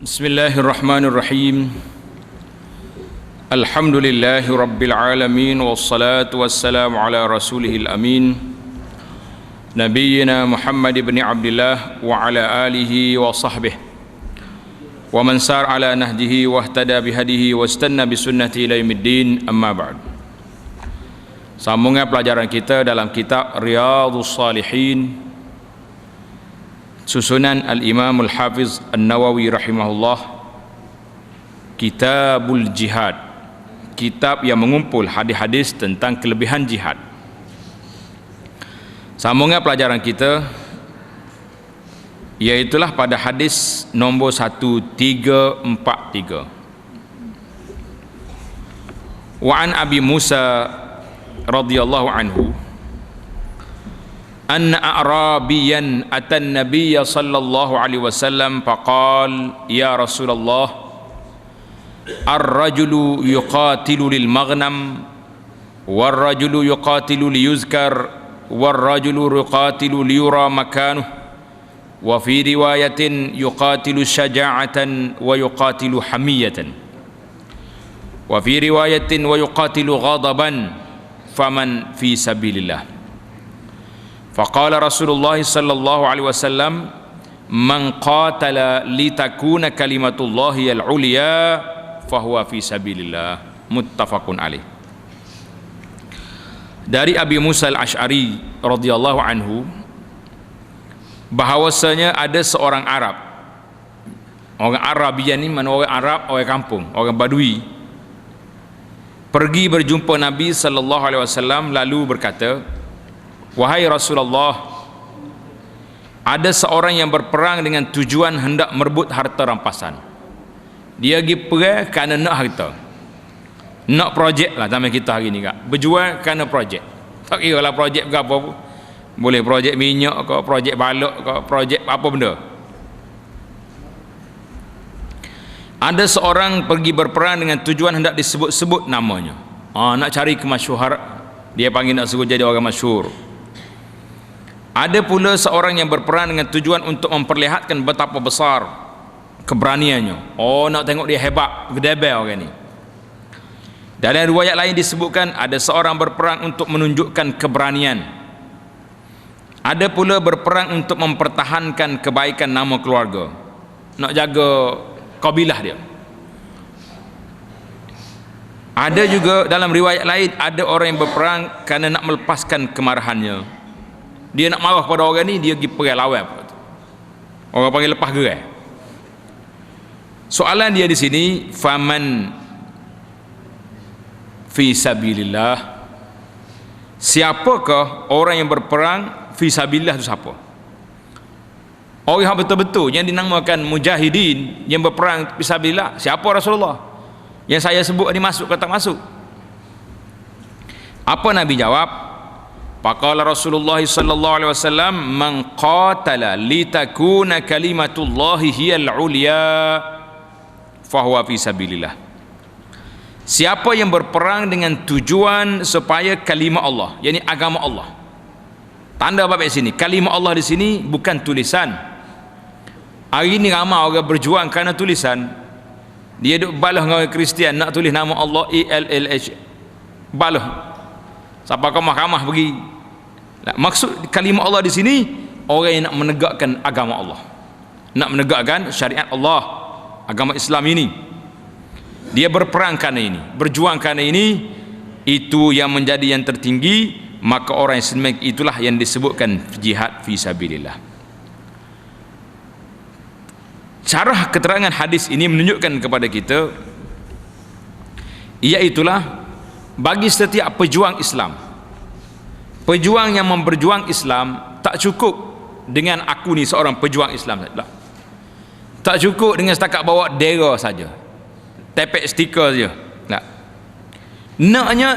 Bismillahirrahmanirrahim. Alhamdulillahi rabbil alamin, wassalatu wassalamu ala rasulihil amin, nabiyyina Muhammad ibn Abdullah wa ala alihi wa sahbihi wa man sar ala nahjihi wa ihtada bihadihi wa istanna bisunnati ila yaumiddin, amma ba'd. Sambungan pelajaran kita dalam kitab Riyadhus Shalihin susunan Al-Imam Al-Hafiz An-Nawawi rahimahullah, Kitabul Jihad, kitab yang mengumpul hadis-hadis tentang kelebihan jihad. Sambungan pelajaran kita iaitulah pada hadis nombor 1343. Wa an Abi Musa radhiyallahu anhu anna a'rabiyan atan nabiyya sallallahu alaihi wasallam faqal ya Rasulullah ar-rajulu yuqatilu lil maghnam war-rajulu yuqatilu liyuzkar war-rajulu yuqatilu liyura makanuh wa fi riwayatin yuqatilu syaja'atan wa yuqatilu hamiyatan wa fi riwayatin wa yuqatilu ghadaban faman fi sabilillah. Faqala Rasulullah sallallahu alaihi wasallam man qatala litakuna kalimatullahi al-ulya fahuwa fi sabilillah, muttafaqun alaih. Dari Abi Musa al-Ash'ari radhiyallahu anhu bahawasanya ada seorang Arab. Orang Arabian ni mana orang Arab, orang kampung, orang Badui, pergi berjumpa Nabi sallallahu alaihi wasallam lalu berkata, wahai Rasulullah, ada seorang yang berperang dengan tujuan hendak merebut harta rampasan. Dia pergi perang kerana nak harta, nak projek lah zaman kita hari ni kak. Berjual kerana projek, tak kira lah projek ke apa pun. Boleh projek minyak ke, projek balok ke, projek apa benda. Ada seorang pergi berperang dengan tujuan hendak disebut-sebut namanya, nak cari kemasyhuran, dia panggil nak suruh jadi orang masyhur. Ada pula seorang yang berperang dengan tujuan untuk memperlihatkan betapa besar keberaniannya. Nak tengok dia hebat, gedebel orang ni. Dalam riwayat lain disebutkan ada seorang berperang untuk menunjukkan keberanian. Ada pula berperang untuk mempertahankan kebaikan nama keluarga, nak jaga kabilah dia. Ada juga dalam riwayat lain ada orang yang berperang kerana nak melepaskan kemarahannya. Dia nak marah pada orang ni, dia pergi perang lawan. Orang panggil lepas gerai. Soalan dia di sini, faman fi sabilillah, siapakah orang yang berperang fi sabilillah itu siapa? Orang yang betul-betul yang dinamakan mujahidin yang berperang fi sabilillah, siapa Rasulullah? Yang saya sebut ni masuk ke tak masuk? Apa Nabi jawab? Faqala Rasulullah sallallahu alaihi wasallam man qatala litakuna kalimatullahi hiyal ulya fahuwa fi sabilillah. Siapa yang berperang dengan tujuan supaya kalimah Allah, yakni agama Allah. Tanda apa sini? Kalimah Allah di sini bukan tulisan. Hari ini ramai orang berjuang kerana tulisan. Dia duk balah dengan orang Kristian nak tulis nama Allah ILLH. Balah. Sampai ke mahkamah pergi. Maksud kalimah Allah di sini orang yang nak menegakkan agama Allah, nak menegakkan syariat Allah, agama Islam ini. Dia berperang kerana ini, berjuang kerana ini, itu yang menjadi yang tertinggi. Maka orang yang sedemikian itulah yang disebutkan jihad fi sabilillah. Syarah keterangan hadis ini menunjukkan kepada kita, iaitulah bagi setiap pejuang Islam, pejuang yang memperjuang Islam, tak cukup dengan aku ni seorang pejuang Islam saja. Tak cukup dengan setakat bawa dera saja, tepek stiker saja. Naknya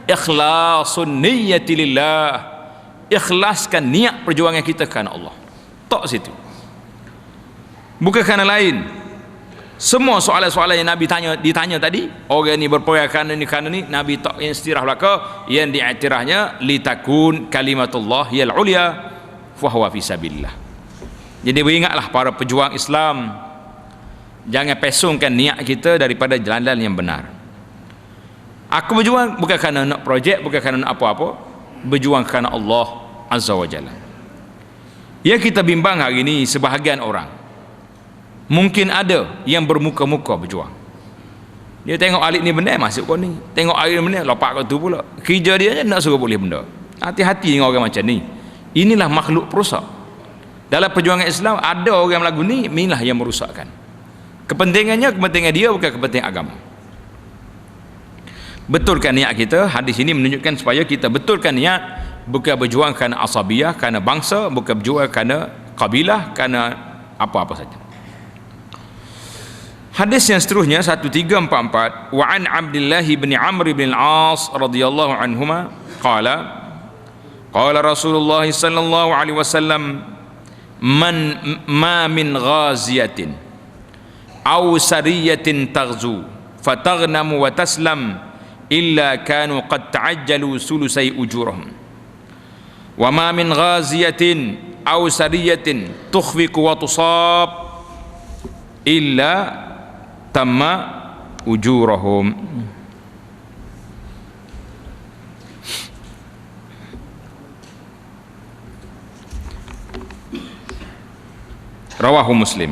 ikhlasun niyyati lillah, ikhlaskan niat perjuangan kita kerana Allah. Tak situ, bukan kerana lain. Semua soalan-soalan yang Nabi ditanya tadi, orang ni berperang kerana ni, Nabi tak istirah belaka. Yang diiktirahnya litakun kalimatullah hiyal ulya fa huwa fi sabilillah. Jadi beringatlah para pejuang Islam, Jangan pesongkan niat kita daripada jalan yang benar. Aku berjuang bukan kerana nak projek, bukan kerana nak apa-apa, berjuang kerana Allah Azza wa Jalla. Yang kita bimbang hari ini, sebahagian orang mungkin ada yang bermuka-muka berjuang. Dia tengok alik ni benar, masuk kau ni. Tengok alik ni benar, lopak kau tu pula. Kerja dia je nak suruh boleh benda. Hati-hati dengan orang macam ni. Inilah makhluk perusak. Dalam perjuangan Islam ada orang lagu ni, inilah yang merusakkan. Kepentingannya kepentingan dia, bukan kepentingan agama. Betulkan niat kita. Hadis ini menunjukkan supaya kita betulkan niat, bukan berjuang kerana asabiyah, kerana bangsa, bukan berjuang kerana kabilah, kerana apa-apa saja. Hadis yang seterusnya 1344, wa an Abdullah bin Amr bin al-As radhiyallahu anhuma qala qala Rasulullah sallallahu alaihi wasallam ma min ghaziyatin aw sariyatin taghzu fataghnamu wa taslam illa kanu qad ta'ajjalu sulusai ujurahum wa ma min ghaziyatin aw sariyatin tukhfiqu wa tusab illa tamma ujurahum. Rawahu Muslim.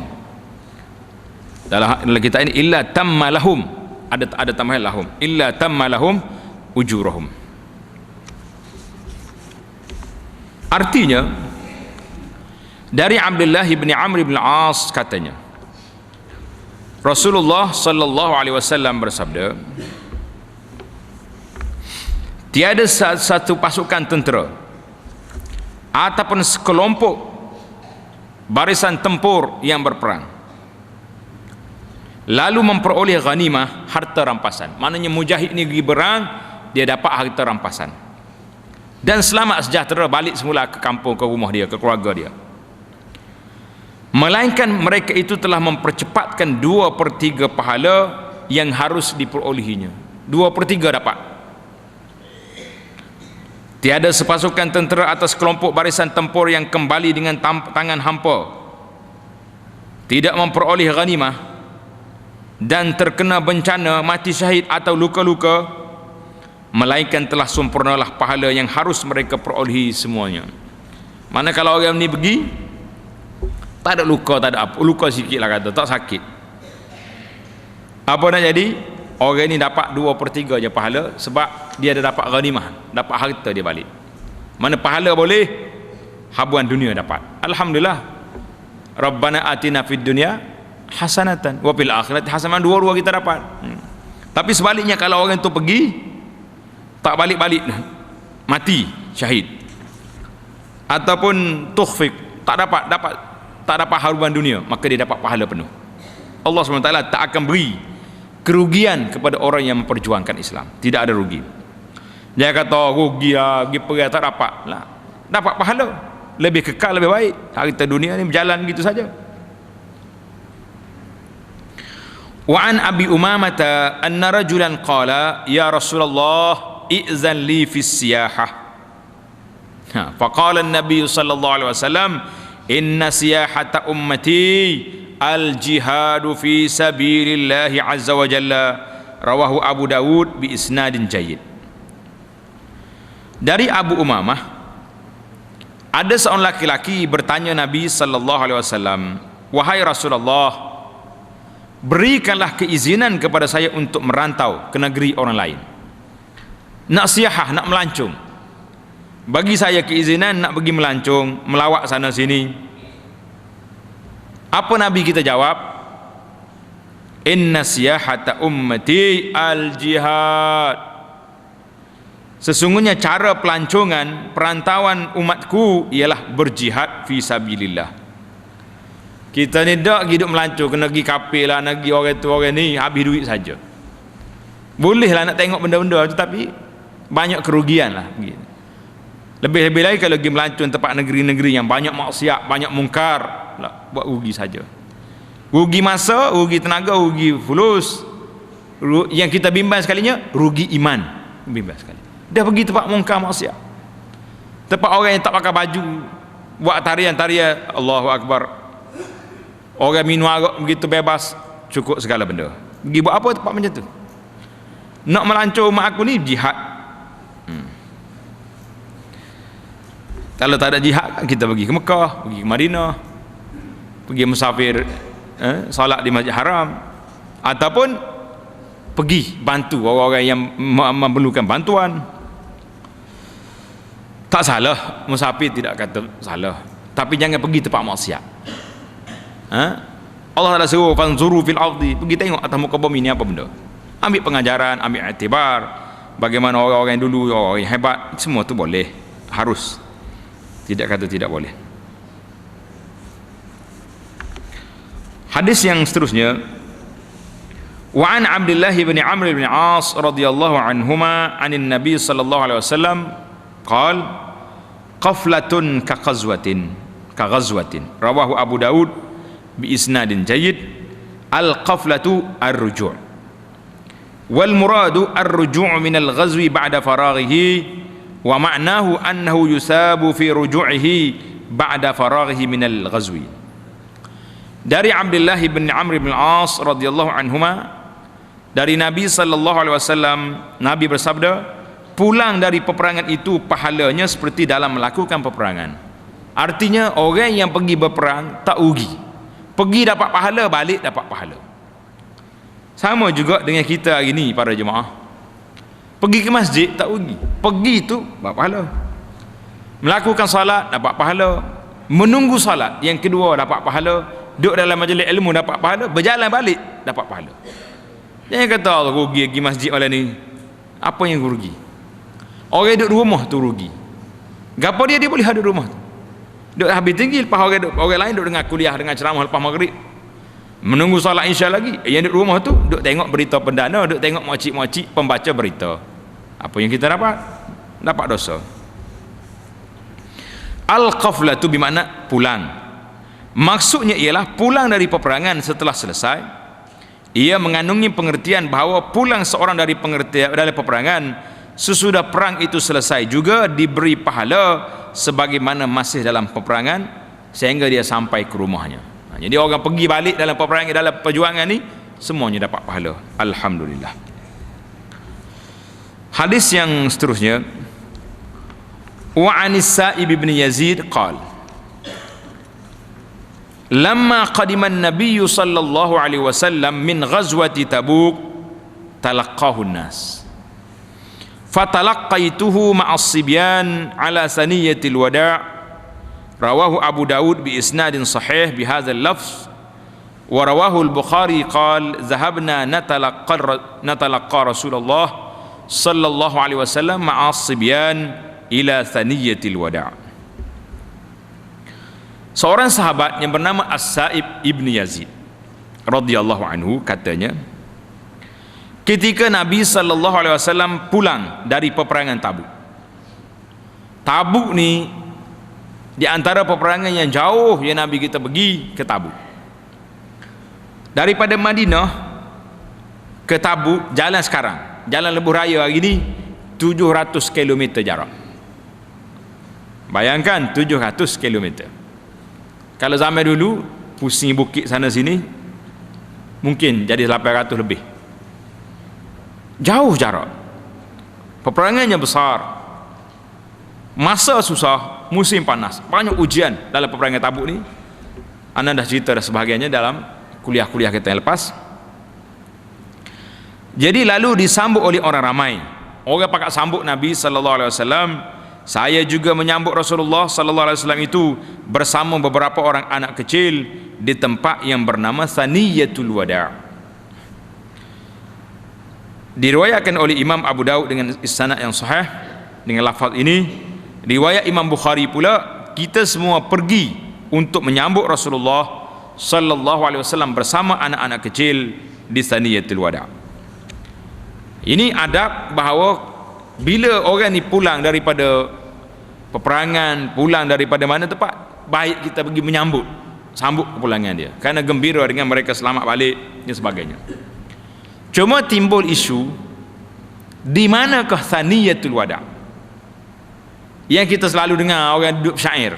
Dalam kita ini illa tamma lahum, ada tambahan lahum, illa tamma lahum ujurahum. Artinya dari Abdullah bin Amr bin al-As katanya, Rasulullah sallallahu alaihi wasallam bersabda, tiada satu pasukan tentera ataupun sekelompok barisan tempur yang berperang lalu memperoleh ghanimah, harta rampasan. Maknanya mujahid ni pergi berang, dia dapat harta rampasan dan selamat sejahtera balik semula ke kampung, ke rumah dia, ke keluarga dia, melainkan mereka itu telah mempercepatkan 2/3 pahala yang harus diperolehinya. 2/3 dapat. Tiada sepasukan tentera atas kelompok barisan tempur yang kembali dengan tangan hampa, tidak memperoleh ghanimah dan terkena bencana, mati syahid atau luka-luka, melainkan telah sempurnalah pahala yang harus mereka perolehi semuanya. Mana kalau orang ni pergi tak ada luka, tak ada apa, luka sikit lah kata, tak sakit, apa nak jadi? Orang ni dapat 2/3 je pahala sebab dia ada dapat ghanimah, dapat harta dia balik. Mana pahala boleh, habuan dunia dapat. Alhamdulillah, Rabbana atina fid dunya hasanatan wa fil akhirati hasanatan, dua-dua kita dapat. Tapi sebaliknya kalau orang tu pergi tak balik-balik, mati syahid, ataupun tukhfik, tak dapat haruban dunia, maka dia dapat pahala penuh. Allah SWT tak akan beri kerugian kepada orang yang memperjuangkan Islam. Tidak ada rugi. Dia kata rugi lah, pergi perang tak dapat lah, dapat pahala, lebih kekal, lebih baik. Harta dunia ni berjalan gitu saja. Wa an Abi Umamah anna rajulan qala ya Rasulullah i'zan li fi siyahah. Faqala an-nabiy sallallahu alaihi wasallam inna siyahata ummati al-jihadu fi sabilillahi azza wa jalla. Rawahu Abu Dawud bi isnadin jayyid. Dari Abu Umamah, ada seorang laki-laki bertanya Nabi sallallahu alaihi wasallam, wahai Rasulullah, berikanlah keizinan kepada saya untuk merantau ke negeri orang lain, nak siyahah, nak melancong. Bagi saya keizinan nak pergi melancong, melawat sana sini. Apa Nabi kita jawab? Inna siyahata ummati al-jihad. Sesungguhnya cara pelancongan, perantauan umatku ialah berjihad fi sabilillah. Kita ni tak hidup melancong ke negeri kafir lah, negeri orang tu orang ni, habis duit saja. Bolehlah nak tengok benda-benda tu, tapi banyak kerugian lah. Lebih-lebih lagi kalau pergi melancong tempat negeri-negeri yang banyak maksiat, banyak mungkar lah, buat rugi saja. Rugi masa, rugi tenaga, rugi fulus. Yang kita bimbang sekalinya, rugi iman. Bimbang sekali. Dah pergi tempat mungkar maksiat, tempat orang yang tak pakai baju, buat tarian-tarian Allahu Akbar, orang minum arak begitu bebas, cukup segala benda. Pergi buat apa tempat macam tu? Nak melancur umat aku ni jihad. Kalau tak ada jihad, kita pergi ke Mekah, pergi ke Madinah, pergi musafir, solat di Masjid Haram, ataupun pergi bantu orang-orang yang memerlukan bantuan. Tak salah, musafir tidak kata salah, tapi jangan pergi tempat maksiat. Allah Taala suruh fanzuru fil ardi, pergi tengok atas muka bumi ni apa benda. Ambil pengajaran, ambil iktibar, bagaimana orang-orang dulu, orang yang hebat, semua tu boleh, harus. Tidak kata tidak boleh. Hadis yang seterusnya, wa an Abdullah bin Amr bin As radhiyallahu anhuma anin Nabi sallallahu alaihi wasallam qal qaflatun ka ghazwatin rawahu Abu Daud bi isnadin jayyid. Al qaflatu ar-ruju' wal muradu ar-ruju' min al-ghazwi ba'da faraghihi wa ma'nahu annahu yusabu fi ruju'ihi ba'da faraghihi min al-ghazwi. Dari Abdullah bin Amr bin As radhiyallahu anhuma, dari Nabi sallallahu alaihi wasallam, Nabi bersabda, pulang dari peperangan itu pahalanya seperti dalam melakukan peperangan. Artinya orang yang pergi berperang tak rugi, pergi dapat pahala, balik dapat pahala. Sama juga dengan kita hari ni para jemaah, pergi ke masjid tak rugi, pergi tu dapat pahala, melakukan salat dapat pahala, menunggu salat yang kedua dapat pahala, duduk dalam majlis ilmu dapat pahala, berjalan balik dapat pahala. Jangan kata Allah rugi pergi masjid malam ni. Apa yang rugi? Orang duduk rumah tu rugi. Gapo dia boleh ada rumah tu, duduk habis tinggi, lepas orang lain duduk dengar kuliah, dengan ceramah lepas maghrib, menunggu salat isya lagi. Yang duduk rumah tu duduk tengok berita perdana, duduk tengok makcik-makcik pembaca berita. Apa yang kita dapat? Dapat dosa. Al-qaflah tu bermakna pulang. Maksudnya ialah pulang dari peperangan setelah selesai. Ia mengandungi pengertian bahawa pulang seorang dari peperangan sesudah perang itu selesai juga diberi pahala sebagaimana masih dalam peperangan sehingga dia sampai ke rumahnya. Jadi orang pergi balik dalam peperangan, dalam perjuangan ni, semuanya dapat pahala. Alhamdulillah. Hadis yang seterusnya, wa anis Sa'ib bin Yazid qala lamma qadima an-nabiy sallallahu alaihi wasallam min ghazwati Tabuk talaqqahu an-nas fatalaqqaituhu ma'as sibyan ala saniyatil wada'. Rawahu Abu Daud bi isnadin sahih bi hadzal lafz wa rawahu al-Bukhari qala dhahabna natalaqqa Rasulullah sallallahu alaihi wasallam ma'as sibyan ila saniyatil wada'. Seorang sahabat yang bernama As-Sa'ib ibn Yazid radhiyallahu anhu katanya, ketika Nabi sallallahu alaihi wasallam pulang dari peperangan Tabuk. Tabuk ni di antara peperangan yang jauh yang Nabi kita pergi ke Tabuk. Daripada Madinah ke Tabuk, jalan sekarang, jalan lebuh raya hari ni 700 km jarak. Bayangkan 700 km. Kalau zaman dulu pusing bukit sana sini mungkin jadi 800 lebih. Jauh jarak, peperangannya besar, masa susah, musim panas, banyak ujian dalam peperangan Tabuk ni. Anda dah cerita dah sebahagiannya dalam kuliah-kuliah kita yang lepas. Jadi lalu disambut oleh orang ramai. Orang pakat sambut Nabi sallallahu alaihi wasallam. Saya juga menyambut Rasulullah sallallahu alaihi wasallam itu bersama beberapa orang anak kecil di tempat yang bernama Saniyatul Wada'. Diriwayatkan oleh Imam Abu Daud dengan isnad yang sahih dengan lafaz ini. Riwayat Imam Bukhari pula, kita semua pergi untuk menyambut Rasulullah sallallahu alaihi wasallam bersama anak-anak kecil di Saniyatul Wada'. Ini adab bahawa bila orang ni pulang daripada peperangan, pulang daripada mana tempat, baik kita pergi menyambut, sambut kepulangan dia, kerana gembira dengan mereka selamat balik dan sebagainya. Cuma timbul isu, di manakah Saniyatul Wada'? Yang kita selalu dengar orang duduk syair,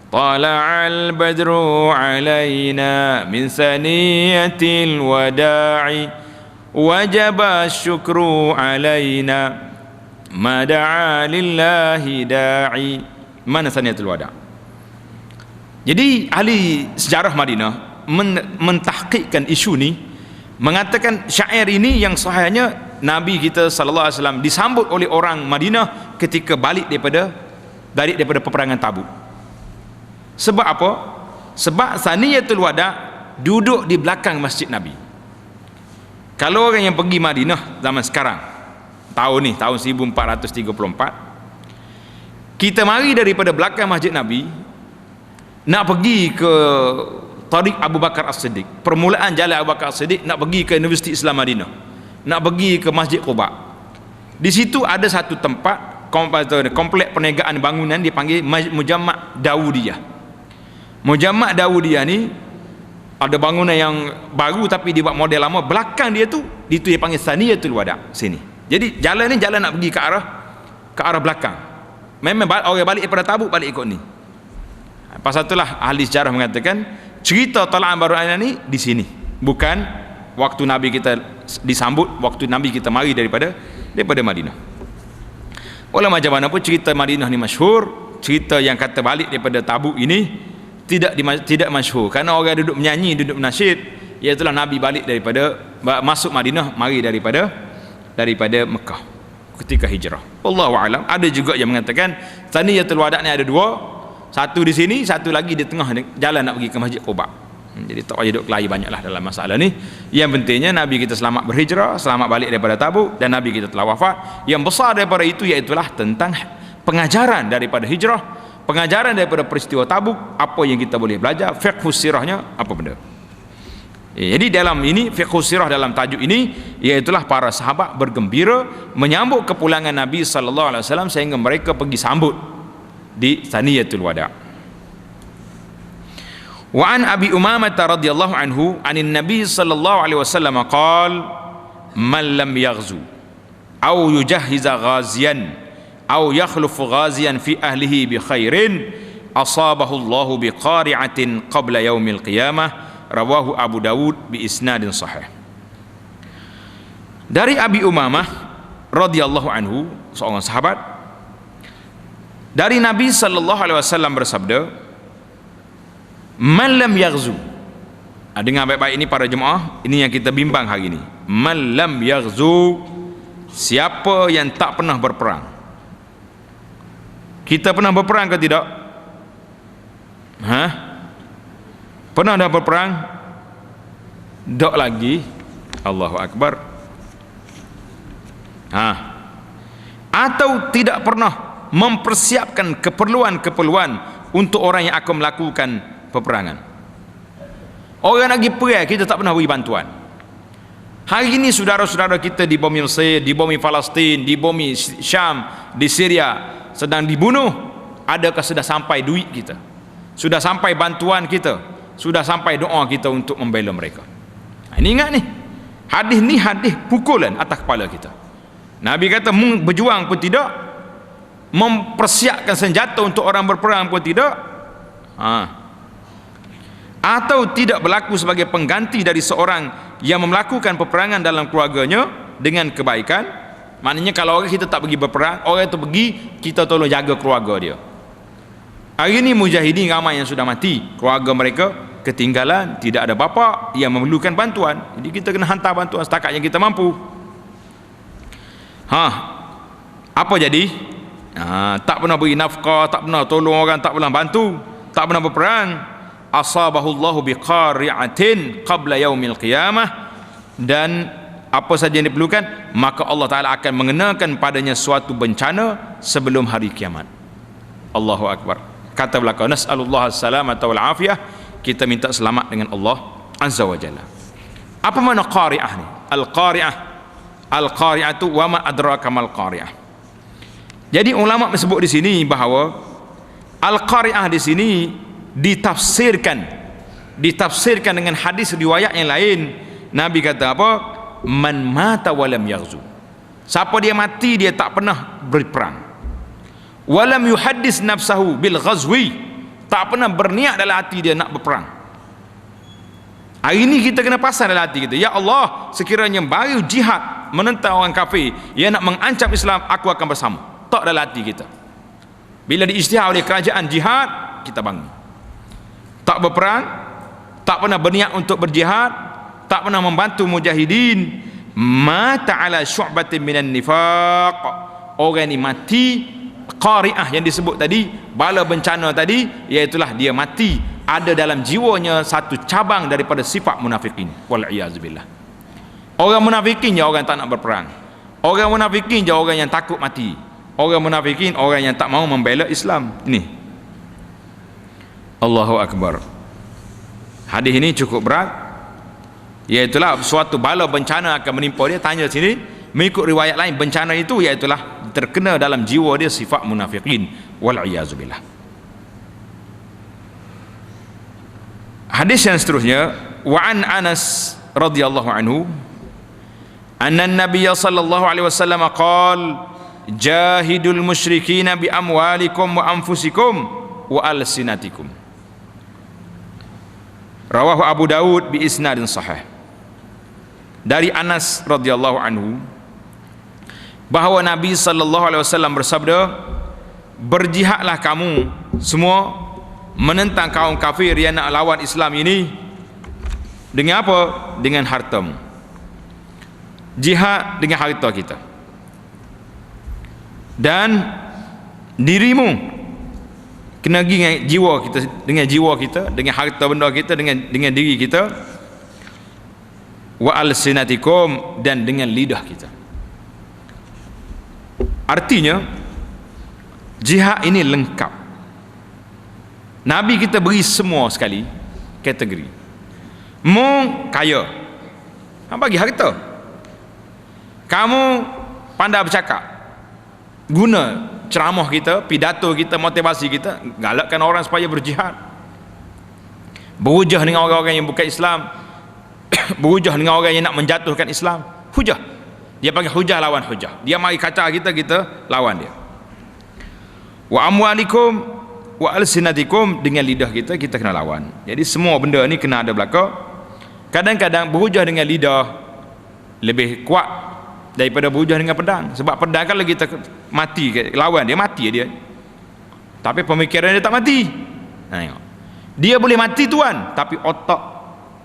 tala'al badru alaina min saniyatil wada'i wajaba syukru alaina ma da'a lillahi da'i. Mana saniyatul wada'? Jadi ahli sejarah Madinah mentahqiqkan isu ni, mengatakan syair ini yang sahihnya Nabi kita sallallahu alaihi wasallam disambut oleh orang Madinah ketika balik daripada peperangan Tabuk. Sebab apa? Sebab Saniyatul Wada' duduk di belakang masjid Nabi. Kalau orang yang pergi Madinah zaman sekarang, tahun 1434, kita mari daripada belakang masjid Nabi nak pergi ke Tariq Abu Bakar As-Siddiq, permulaan jalan Abu Bakar As-Siddiq, nak pergi ke Universiti Islam Madinah, nak pergi ke Masjid Quba. Di situ ada satu tempat komplek perniagaan bangunan dipanggil Mujamma' Dawudiyah. Mujamma' Dawudiyah ni ada bangunan yang baru tapi dibuat model lama. Belakang dia tu itu dia panggil Saniyatul Wada' sini. Jadi jalan ni jalan nak pergi ke arah belakang. Memang orang balik daripada Tabuk balik ikut ni. Pasal itulah ahli sejarah mengatakan cerita Tala'an Badru Alaina ni di sini, bukan waktu Nabi kita disambut, waktu Nabi kita mari daripada Madinah. Walau macam mana pun cerita Madinah ni masyhur, cerita yang kata balik daripada Tabuk ini tidak masyhur, kerana orang duduk menyanyi, duduk menasyid, iaitulah Nabi balik daripada masuk Madinah, mari daripada Mekah ketika hijrah. Wallahu a'lam. Ada juga yang mengatakan Saniyatul Wada' ni ada dua, satu di sini, satu lagi di tengah jalan nak pergi ke Masjid Quba. Jadi tak payah duduk kelahi banyaklah dalam masalah ni. Yang pentingnya Nabi kita selamat berhijrah, selamat balik daripada Tabuk, dan Nabi kita telah wafat. Yang besar daripada itu iaitulah tentang pengajaran daripada hijrah, pengajaran daripada peristiwa Tabuk, apa yang kita boleh belajar, fiqh sirahnya apa benda. Jadi dalam ini fiqh sirah dalam tajuk ini iaitulah para sahabat bergembira menyambut kepulangan Nabi sallallahu alaihi wasallam sehingga mereka pergi sambut di Saniyatul Wada'. Wa an Abi Umamah radhiyallahu anhu anin Nabi sallallahu alaihi wasallam qala man lam yaghzu aw yujahhiza ghaziyan aw yakhlufu ghaziyan fi ahlihi bi khairin asabahu Allahu bi qari'atin qabla yaumil qiyamah, rawahu Abu Dawud bi isnadin sahih. Dari Abi Umamah radhiyallahu anhu, seorang sahabat, dari Nabi sallallahu alaihi wasallam bersabda, man lam yaghzu. Dengar baik-baik ini para jemaah, ini yang kita bimbang hari ini. Man lam yaghzu, siapa yang tak pernah berperang. Kita pernah berperang ke tidak? Pernah dah berperang? Tak lagi. Allahu Akbar. Atau tidak pernah mempersiapkan keperluan-keperluan untuk orang yang akan melakukan peperangan. Orang lagi perang, kita tak pernah beri bantuan. Hari ini saudara-saudara kita di bumi Mesir, di bumi Palestin, di bumi Syam, di Syria sedang dibunuh. Adakah sudah sampai duit kita? Sudah sampai bantuan kita? Sudah sampai doa kita untuk membela mereka? Ini ingat ni, hadis ni hadis pukulan atas kepala kita. Nabi kata berjuang pun tidak, mempersiapkan senjata untuk orang berperang pun tidak, atau tidak berlaku sebagai pengganti dari seorang yang melakukan peperangan dalam keluarganya dengan kebaikan. Maknanya kalau orang kita tak pergi berperang, orang itu pergi, kita tolong jaga keluarga dia. Hari ini mujahidin ramai yang sudah mati, keluarga mereka ketinggalan, tidak ada bapa yang memerlukan bantuan. Jadi kita kena hantar bantuan setakat yang kita mampu. Apa jadi? Tak pernah beri nafkah, tak pernah tolong orang, tak pernah bantu, tak pernah berperang. Asabahullahu biqari'atin qabla yaumil qiyamah, dan apa saja yang diperlukan, maka Allah Ta'ala akan mengenakan padanya suatu bencana sebelum hari kiamat. Allahu Akbar. Kata belakang, nas'alullah as-salamata wal afiyah, kita minta selamat dengan Allah Azza wa Jalla. Apa makna qari'ah ni? Al-qari'ah tu wa ma adraka mal qari'ah. Jadi ulama menyebut di sini bahawa al-qari'ah di sini ditafsirkan dengan hadis riwayat yang lain. Nabi kata apa? Man mata walam yaghzu. Siapa dia mati dia tak pernah berperang. Walam yuhaddis nafsahu bil ghazwi, tak pernah berniat dalam hati dia nak berperang. Hari ini kita kena pasang dalam hati kita, ya Allah, sekiranya baru jihad menentang orang kafir yang nak mengancam Islam, aku akan bersama. Tak dalam hati kita. Bila diisytihar oleh kerajaan jihad, kita bangun. Tak berperang, tak pernah berniat untuk berjihad, tak pernah membantu mujahidin, mata ala syu'batin minan nifaq. Orang ni mati qari'ah yang disebut tadi, bala bencana tadi, iaitulah dia mati ada dalam jiwanya satu cabang daripada sifat munafikin. Wal iazubillah. Orang munafikin je orang tak nak berperang. Orang munafikin je orang yang takut mati. Orang munafikin orang yang tak mau membela Islam. Ini Allahu Akbar. Hadis ini cukup berat. Iaitulah suatu bala bencana akan menimpa dia. Tanya sini, mengikut riwayat lain, bencana itu iaitulah terkena dalam jiwa dia sifat munafikin. Wal iazubillah. Hadis yang seterusnya, wa an Anas radhiyallahu anhu anna an-nabiy sallallahu alaihi wasallam qala jahidul musyrikin bi amwalikum wa anfusikum wa alsinatikum. Rawahu Abu Daud bi isnadin sahih. Dari Anas radhiyallahu anhu bahawa Nabi sallallahu alaihi wasallam bersabda, berjihadlah kamu semua menentang kaum kafir yang nak lawan Islam ini dengan apa? Dengan hartamu. Jihad dengan harta kita. Dan dirimu kena pergi dengan jiwa kita, dengan harta benda kita, dengan diri kita. Wa alsinatikum, dan dengan lidah kita. Artinya jihad ini lengkap. Nabi kita beri semua sekali kategori. Mu kaya, bagi harta. Kamu pandai bercakap, guna ceramah kita, pidato kita, motivasi kita, galakkan orang supaya berjihad, berhujah dengan orang-orang yang bukan Islam, berhujah dengan orang yang nak menjatuhkan Islam. Hujah, dia panggil hujah lawan hujah. Dia mari kata kita, kita lawan dia. Wa amwalikum wa alsinatikum, dengan lidah kita, kita kena lawan. Jadi semua benda ni kena ada belaka. Kadang-kadang berhujah dengan lidah lebih kuat daripada berhujah dengan pedang. Sebab pedang kan lagi mati, lawan dia mati dia, tapi pemikiran dia tak mati. Tengok, dia boleh mati tuan, tapi otak,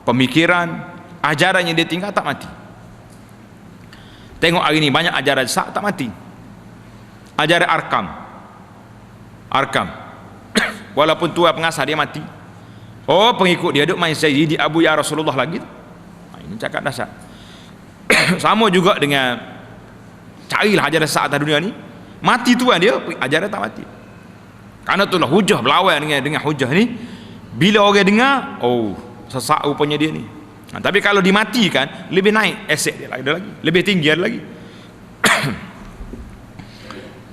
pemikiran, ajaran yang dia tinggal tak mati. Tengok hari ni banyak ajaran sesat tak mati. Ajaran Arkam walaupun tua pengasas dia mati. Oh, pengikut dia duk main Sayyidi Abu Ya Rasulullah lagi. Ini cakap dasar. Sama juga dengan carilah ajaran sesat atas dunia ni, mati tuan dia, ajaran tak mati. Karena itulah hujah berlawan dengan hujah ni. Bila orang dengar, oh sesat rupanya dia ni. Tapi kalau dimatikan, lebih naik aset dia lagi, lebih tinggi ada lagi.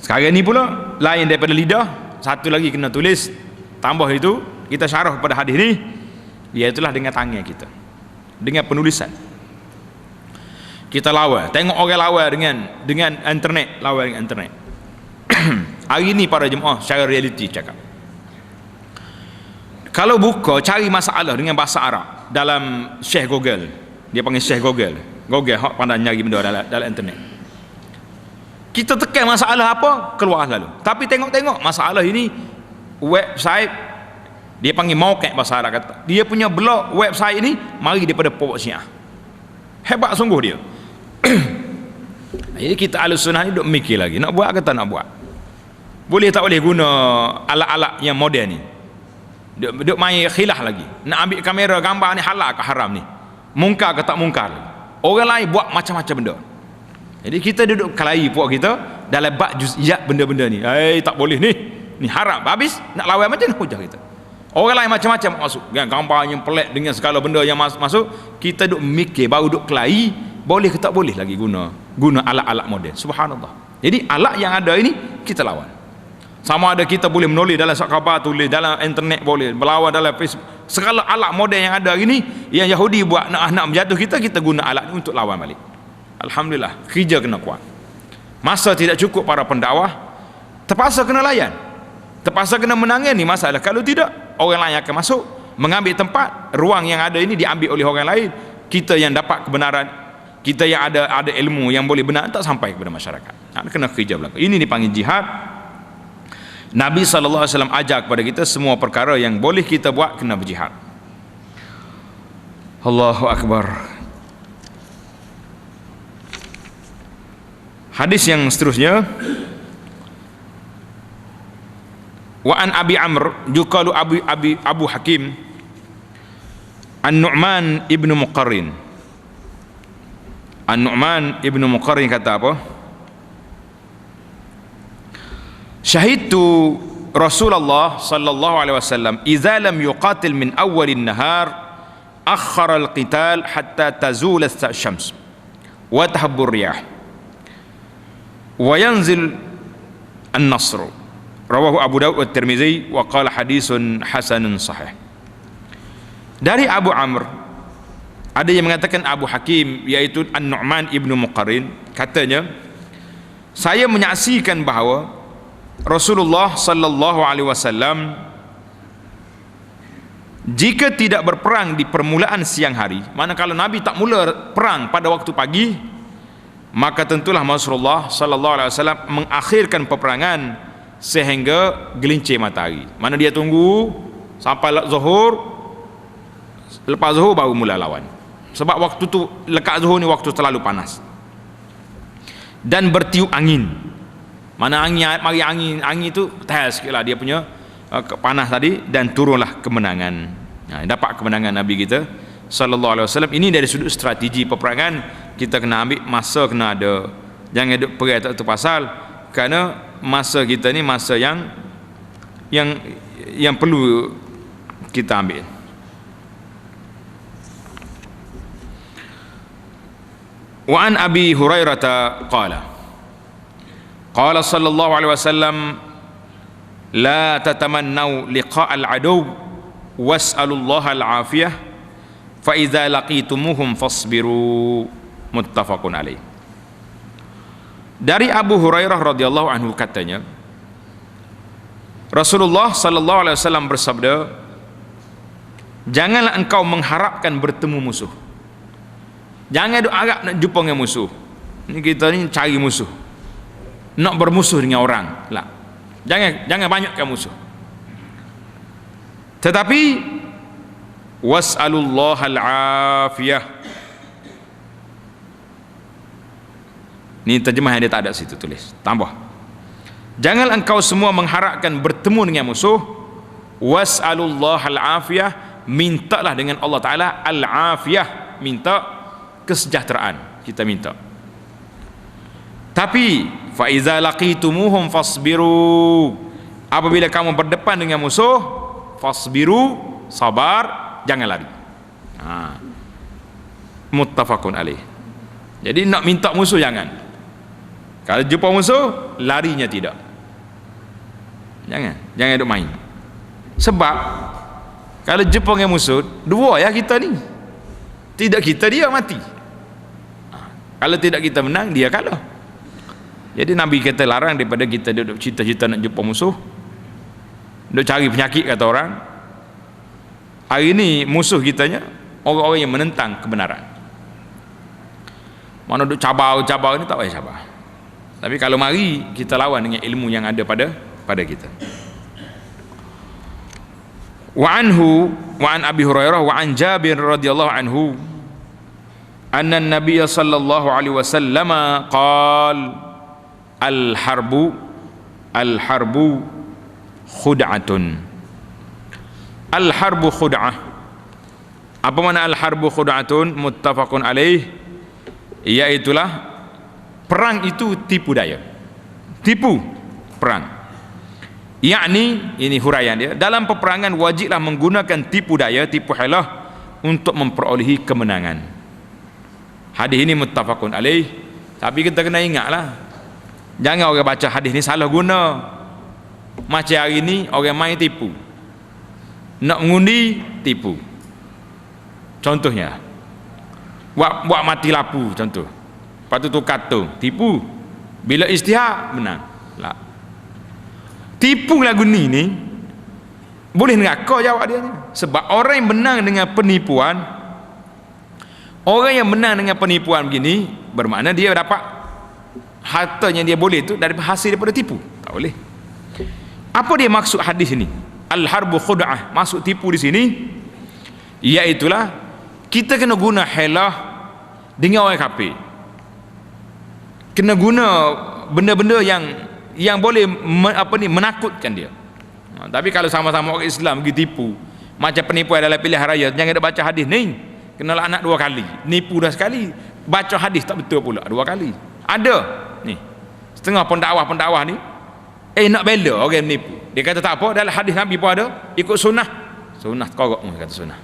Sekarang ni pula lain daripada lidah, satu lagi kena tulis. Tambah itu, kita syarah pada hadis ni, iaitulah dengan tangan kita, dengan penulisan. Kita lawan, tengok orang lawan dengan internet, lawan dengan internet. Hari ni para jemaah secara realiti cakap, kalau buka cari masalah dengan bahasa Arab dalam Syekh Google, dia panggil Syekh Google hak pandai nyari benda dalam internet. Kita tekan masalah apa, keluar lalu. Tapi tengok-tengok masalah ini, website dia panggil mauqi' bahasa Arab kata, dia punya blog website ini mari daripada pokok Syiah. Hebat sungguh dia. Jadi kita Ahlus Sunnah ni duk mikir lagi, nak buat ke tak nak buat, boleh tak boleh guna alat-alat yang moden ni. Duk main khilaf lagi, nak ambil kamera gambar ni halal ke haram ni, mungkar ke tak mungkar. Orang lain buat macam-macam benda. Jadi kita duduk kelahi puak kita dalam bab juz'iyat benda-benda ni. Tak boleh ni haram. Habis nak lawan macam mana hujah kita? Orang lain macam-macam masuk, dengan gambar yang pelik, dengan segala benda yang masuk. Kita duduk mikir, baru duduk kelahi, boleh ke tak boleh lagi guna alat-alat moden. Subhanallah. Jadi alat yang ada ini kita lawan. Sama ada kita boleh menulis dalam surat khabar, tulis dalam internet, boleh melawan dalam Facebook. Segala alat moden yang ada hari ni, yang Yahudi buat nak menjatuh kita guna alat ni untuk lawan balik. Alhamdulillah, kerja kena kuat. Masa tidak cukup para pendakwah, terpaksa kena layan. Terpaksa kena menangis ni masalah. Kalau tidak, orang lain akan masuk mengambil tempat, ruang yang ada ini diambil oleh orang lain. Kita yang dapat kebenaran, kita yang ada ilmu yang boleh benar, tak sampai kepada masyarakat. Kena kerja belaka. Ini dipanggil jihad. Nabi SAW ajar kepada kita semua perkara yang boleh kita buat kena berjihad. Allahu Akbar. Hadis yang seterusnya, wa an Abi Amr yuqalu Abu Hakim An-Nu'man ibnu Muqarrin. An-Nu'man ibnu Muqarrin kata apa? Syahidtu Rasulullah sallallahu alaihi wasallam idza lam yuqatil min awwalin nahar akhara al-qital hatta tazul asy-syams wa tahabbu ar-riyah wa yanzil an-nasr. Rawahu Abu Daud wa Tirmizi wa qala hadisun hasanun sahih. Dari Abu Amr, ada yang mengatakan Abu Hakim, yaitu An-Nu'man ibnu Muqarrin, katanya, saya menyaksikan bahawa Rasulullah sallallahu alaihi wasallam jika tidak berperang di permulaan siang hari, manakala Nabi tak mula perang pada waktu pagi, maka tentulah Rasulullah sallallahu alaihi wasallam mengakhirkan peperangan sehingga gelincir matahari. Mana dia tunggu sampai zuhur, lepas zuhur baru mula lawan. Sebab waktu tu lekat zuhur ni waktu terlalu panas. Dan bertiup angin. Mana angin, mari angin tu tayar sikitlah dia punya panas tadi, dan turunlah kemenangan. Dapat kemenangan Nabi kita sallallahu alaihi wasallam. Ini dari sudut strategi peperangan, kita kena ambil masa, kena ada, jangan duk pergi tak terpasal, kerana masa kita ni masa yang perlu kita ambil. Wa an Abi Hurairah qala qala sallallahu alaihi wasallam la tatamannau liqa' al-adu was'alullaha al-afiyah fa idza laqitumuhum fasbiru. Muttafaqun alaih. Dari Abu Hurairah radhiyallahu anhu katanya, Rasulullah sallallahu alaihi wasallam bersabda, janganlah engkau mengharapkan bertemu musuh. Jangan duk harap nak jumpa dengan musuh. Ni kita ni cari musuh, nak bermusuh dengan orang lah. Jangan banyakkan musuh. Tetapi was'alullaha al-afiyah. Ni terjemah yang dia tak ada situ, tulis tambah. Jangan engkau semua mengharapkan bertemu dengan musuh. Was'alullaha al-afiyah, mintalah dengan Allah Ta'ala al-afiyah, minta kesejahteraan, kita minta. Tapi fa iza laqitumuhum fasbiru, apabila kamu berdepan dengan musuh, fasbiru, sabar, jangan lari. Muttafaqun alaih. Jadi nak minta musuh jangan. Kalau jumpa musuh, larinya tidak. Jangan duk main. Sebab kalau jumpa dengan musuh, dua ya kita ni. Tidak kita, dia mati. Kalau tidak kita menang, dia kalah. Jadi Nabi kata larang daripada kita duduk cita-cita nak jumpa musuh, duduk cari penyakit kata orang. Hari ini musuh kitanya orang-orang yang menentang kebenaran. Mana duduk cabar ni tak payah cabar. Tapi kalau mari kita lawan dengan ilmu yang ada pada kita. Wa an Abi Hurairah wa an Jabir radhiyallahu anhu anna an-nabiy sallallahu alaihi wasallam qala al-harbu khud'atun. Al-harbu khud'ah. Apa makna al-harbu khud'atun? Muttafaqun alaih, iaitulah perang itu tipu daya, tipu perang. Yakni, ini huraian dia, dalam peperangan wajiblah menggunakan tipu daya, tipu helah untuk memperolehi kemenangan. Hadis ini muttafaqun alaih. Tapi kita kena ingatlah, jangan orang baca hadis ni salah guna. Macam hari ni orang main tipu, nak mengundi tipu. Contohnya buat mati lampu contoh, lepas tu tukar tu tipu, bila istihad menang lah. tipu lagu ni boleh neraka jawab dia ni. Sebab orang yang menang dengan penipuan, orang yang menang dengan penipuan begini, bermakna dia dapat harta yang dia boleh tu daripada hasil daripada tipu. Tak boleh. Apa dia maksud hadis ini? Al-harbu khud'ah, maksud tipu di sini iaitulah kita kena guna helah dengan orang kafir. Kena guna benda-benda yang boleh menakutkan dia. Tapi kalau sama-sama orang Islam pergi tipu, macam penipuan dalam pilihan raya, jangan ada baca hadis ni, kena laknat 2 kali. Nipu dah sekali, baca hadis tak betul pula 2 kali. Ada ni setengah pendakwah ni nak bela orang menipu. Dia kata tak apa, dalam hadis Nabi pun ada, ikut sunnah korok, kata sunnah.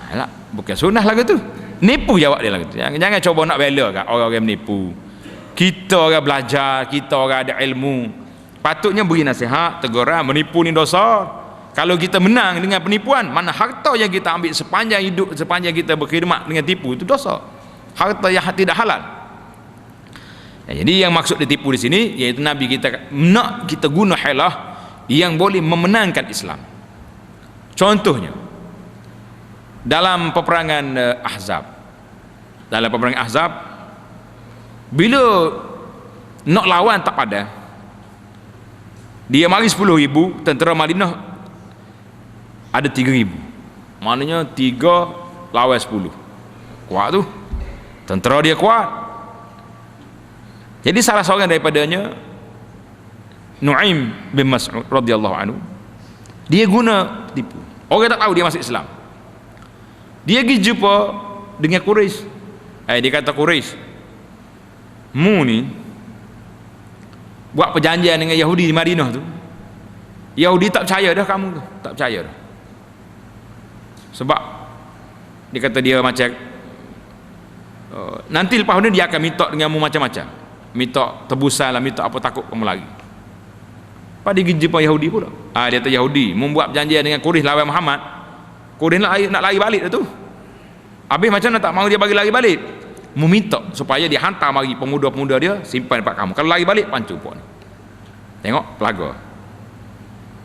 Alah, bukan sunnah lagu tu, nipu jawab dia lagu tu. Jangan cuba nak bela kat orang-orang menipu. Kita orang belajar, kita orang ada ilmu, patutnya beri nasihat, teguran. Menipu ni dosa. Kalau kita menang dengan penipuan, mana harta yang kita ambil sepanjang hidup, sepanjang kita berkhidmat dengan tipu, itu dosa, harta yang tidak halal. Jadi yang maksud ditipu di sini iaitu Nabi kita nak kita guna hilah yang boleh memenangkan Islam. Contohnya dalam peperangan Ahzab. Dalam peperangan Ahzab, bila nak lawan tak pada, dia mari 10,000, tentera Madinah ada 3,000. Maknanya 3 lawan 10. Kuat tu. Tentera dia kuat. Jadi salah seorang daripadanya, Nu'aim bin Mas'ud radhiyallahu anhu, dia guna tipu. Orang tak tahu dia masuk Islam. Dia pergi jumpa dengan Quraisy. Dia kata, Quraisy, mu ni buat perjanjian dengan Yahudi di Madinah tu. Yahudi tak percaya dah kamu tu, tak percaya dah. Sebab dia kata dia macam nanti lepas ni dia akan minta dengan mu macam-macam, minta tebusan lah, minta apa, takut kamu lagi. Lepas dia pergi jumpa Yahudi pula. Dia kata, Yahudi membuat perjanjian dengan Quraisy lawan Muhammad. Quraisy nak lari balik dah tu. Habis macam mana tak mahu dia bagi lari balik, meminta supaya dia hantar mari pemuda-pemuda dia simpan dekat kamu. Kalau lari balik pancung pun. Tengok pelaga.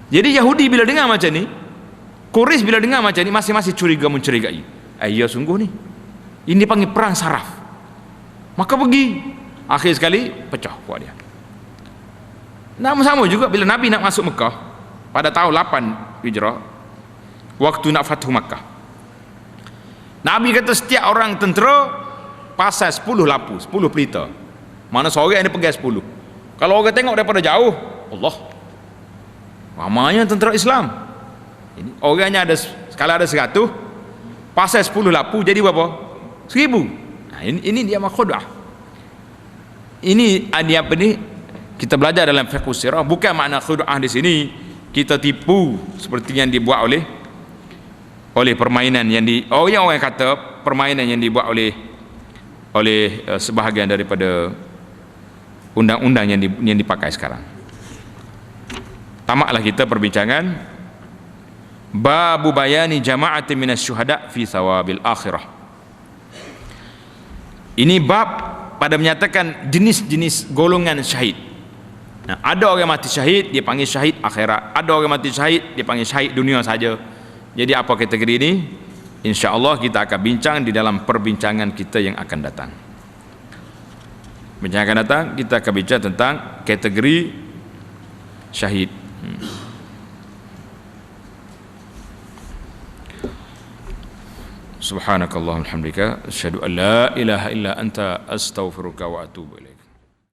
Jadi Yahudi bila dengar macam ni, Quraisy bila dengar macam ni, masing-masing curiga mencurigai. Ya sungguh ni, ini panggil perang saraf. Maka pergi. Akhir sekali pecah kuat dia. Sama juga bila Nabi nak masuk Mekah pada tahun 8 Hijrah, waktu nak Fathu Makkah, Nabi kata setiap orang tentera pasal 10 lapu, 10 pelita. Mana seorang yang dia pegang 10. Kalau orang tengok daripada jauh, Allah, ramainya tentera Islam. Ini orangnya ada, kalau ada 100, pasal 10 lapu jadi berapa? 1000. Ini dia makhudah. Ini apa ni? Kita belajar dalam fiqh sirah, bukan makna khud'ah di sini kita tipu seperti yang dibuat oleh permainan yang orang kata permainan yang dibuat oleh sebahagian daripada undang-undang yang dipakai sekarang. Tamatlah kita perbincangan babu bayani jama'atin minas syuhada fi thawabil akhirah. Ini bab pada menyatakan jenis-jenis golongan syahid. Ada orang mati syahid, dia panggil syahid akhirat. Ada orang mati syahid, dia panggil syahid dunia saja. Jadi apa kategori ini? InsyaAllah kita akan bincang di dalam perbincangan kita yang akan datang. Bincang akan datang, kita akan bincang tentang kategori syahid. Subhanakallahumma hamdika asyhadu an la ilaha illa anta astaghfiruka wa atubu ilaik.